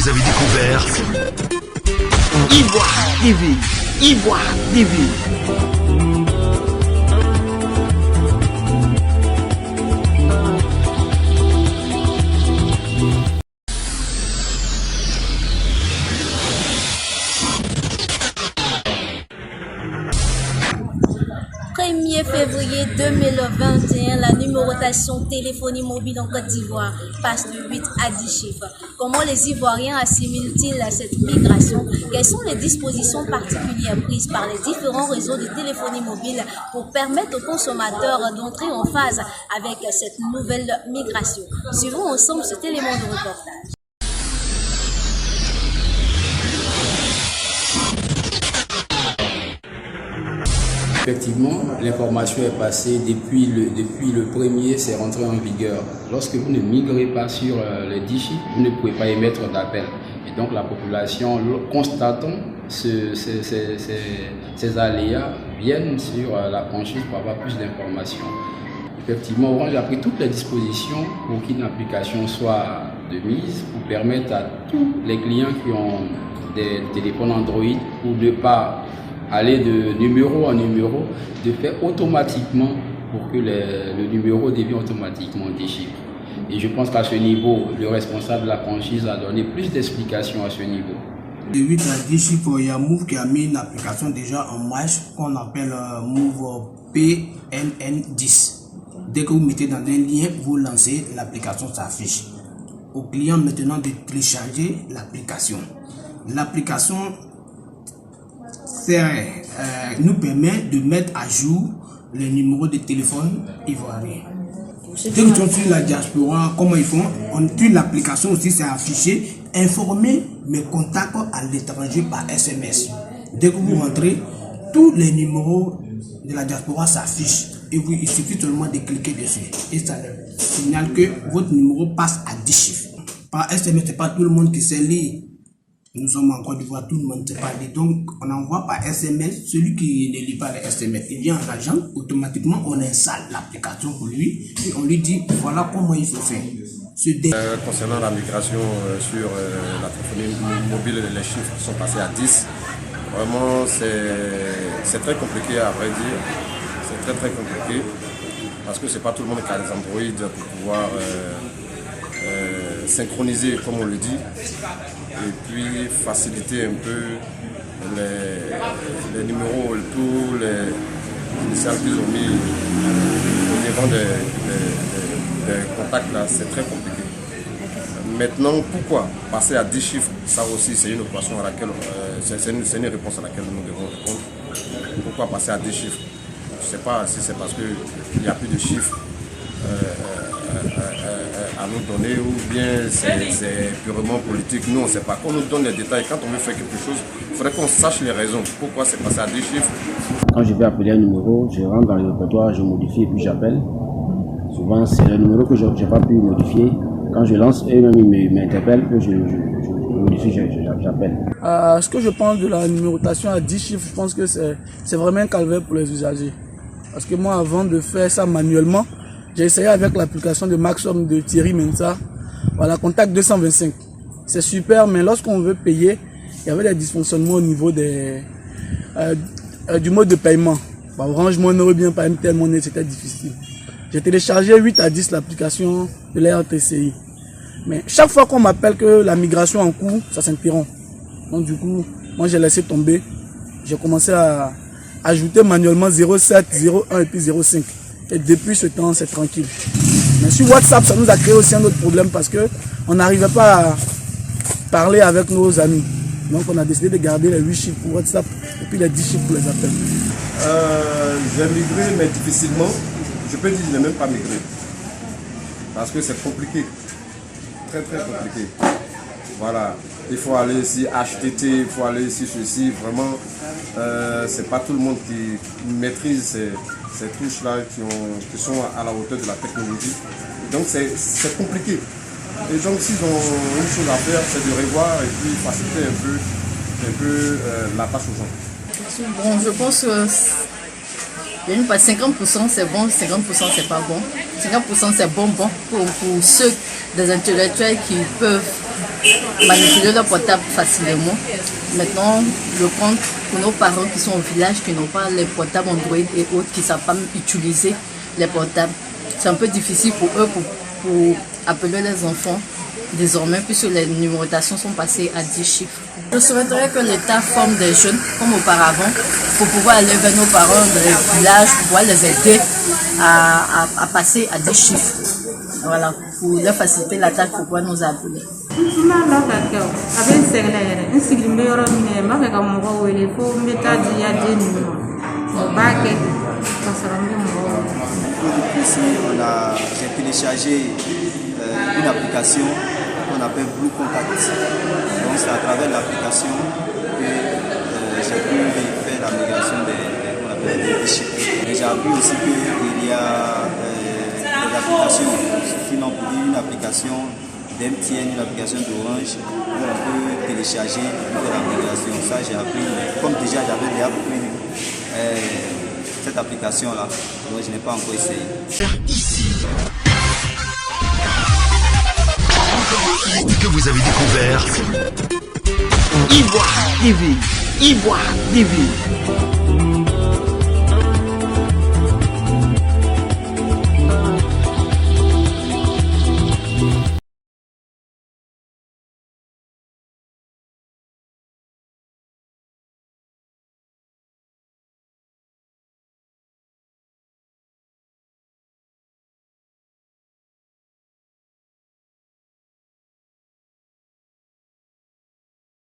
vous avez découvert Ivoire TV. Ivoire TV. Février 2021, la numérotation téléphonie mobile en Côte d'Ivoire passe de 8 à 10 chiffres. Comment les Ivoiriens assimilent-ils cette migration? Quelles sont les dispositions particulières prises par les différents réseaux de téléphonie mobile pour permettre aux consommateurs d'entrer en phase avec cette nouvelle migration? Suivons ensemble cet élément de reportage. Effectivement, l'information est passée depuis le premier, c'est rentré en vigueur. Lorsque vous ne migrez pas sur les 10 chiffres, vous ne pouvez pas émettre d'appel. Et donc la population, constatant ces aléas, viennent sur la franchise pour avoir plus d'informations. Effectivement, Orange a pris toutes les dispositions pour qu'une application soit de mise, pour permettre à tous les clients qui ont des téléphones Android pour ne pas aller de numéro en numéro, de faire automatiquement pour que le numéro devienne automatiquement des chiffres. Et je pense qu'à ce niveau, le responsable de la franchise a donné plus d'explications à ce niveau. De 8 à 10 chiffres, il y a Move qui a mis une application déjà en marche qu'on appelle Move PNN10. Dès que vous mettez dans un lien, vous lancez, l'application s'affiche. Au client maintenant de télécharger l'application. L'application nous permet de mettre à jour les numéros de téléphone ivoiriens. Dès qu'ils sont sur la diaspora, comment ils font? Sur l'application aussi, c'est affiché, informer mes contacts à l'étranger par SMS. Dès que vous rentrez, tous les numéros de la diaspora s'affichent. Et il suffit seulement de cliquer dessus. Et ça signale que votre numéro passe à 10 chiffres. Par SMS, ce n'est pas tout le monde qui sait lire. Nous sommes en Côte d'Ivoire, tout le monde ne sait pas lire. Donc, on envoie par SMS, celui qui ne lit pas les SMS, il vient en agent, automatiquement, on installe l'application pour lui, et on lui dit, voilà comment il faut faire. Concernant la migration sur la téléphonie mobile, les chiffres sont passés à 10. Vraiment, c'est très compliqué à vrai dire. C'est très compliqué, parce que c'est pas tout le monde qui a des Android pour pouvoir synchroniser, comme on le dit, et puis faciliter un peu les numéros, tous les initiales qu'ils ont mis au devant des contacts là, c'est très compliqué. Maintenant, pourquoi passer à 10 chiffres? Ça aussi, c'est une équation à laquelle, c'est une réponse à laquelle nous devons répondre. Pourquoi passer à 10 chiffres? Je ne sais pas si c'est parce qu'il n'y a plus de chiffres à nous donner ou bien c'est purement politique. Nous, on ne sait pas. Qu'on nous donne les détails. Quand on veut faire quelque chose, il faudrait qu'on sache les raisons. Pourquoi c'est passé à 10 chiffres? Quand je vais appeler un numéro, je rentre dans le répertoire, je modifie et puis j'appelle. Souvent, c'est le numéro que je n'ai pas pu modifier. Quand je lance, eux-mêmes ils m'interpellent, que je modifie, j'appelle. Ce que je pense de la numérotation à 10 chiffres, je pense que c'est vraiment un calvaire pour les usagers. Parce que moi, avant de faire ça manuellement, j'ai essayé avec l'application de Maxom de Thierry Mensa. Voilà, contact 225. C'est super, mais lorsqu'on veut payer, il y avait des dysfonctionnements au niveau du mode de paiement. Orange Money, bien par MTN Money, c'était difficile. J'ai téléchargé 8 à 10 l'application de la RTCI. Mais chaque fois qu'on m'appelle que la migration en cours, ça s'interrompt. Donc du coup, moi j'ai laissé tomber. J'ai commencé à ajouter manuellement 07, 01 et puis 05. Et depuis ce temps, c'est tranquille. Mais sur WhatsApp, ça nous a créé aussi un autre problème parce que on n'arrivait pas à parler avec nos amis. Donc on a décidé de garder les 8 chiffres pour WhatsApp et puis les 10 chiffres pour les appels. J'ai migré, mais difficilement. Je peux dire que je n'ai même pas migré. Parce que c'est compliqué. Très compliqué. Voilà. Il faut aller ici HTT, il faut aller ici ceci. Vraiment, c'est pas tout le monde qui maîtrise ces touches-là qui sont à la hauteur de la technologie. Donc c'est compliqué. Et donc s'ils ont une chose à faire, c'est de revoir et puis faciliter un peu la tâche aux gens. Bon, je pense que 50% c'est bon, 50% c'est pas bon. 50% c'est bon pour ceux des intellectuels qui peuvent manipuler leur portable facilement. Maintenant, je compte pour nos parents qui sont au village, qui n'ont pas les portables Android et autres, qui ne savent pas utiliser les portables. C'est un peu difficile pour eux pour appeler les enfants désormais, puisque les numérotations sont passées à 10 chiffres. Je souhaiterais que l'État forme des jeunes comme auparavant pour pouvoir aller vers nos parents dans les villages, pour pouvoir les aider à passer à 10 chiffres. Voilà, pour leur faciliter la tâche pour pouvoir nous appeler. Ici, j'ai téléchargé une application qu'on appelle Blue Contact. Donc c'est à travers l'application que j'ai pu faire la migration des chiffres. Et j'ai appris aussi qu'il y a des applications, sinon une application d'MTN, une application d'Orange, où on peut télécharger pour faire la migration. Ça j'ai appris, comme déjà j'avais déjà pris cette application-là, donc je n'ai pas encore essayé. Que vous avez découvert Ivoire TV. Ivoire TV.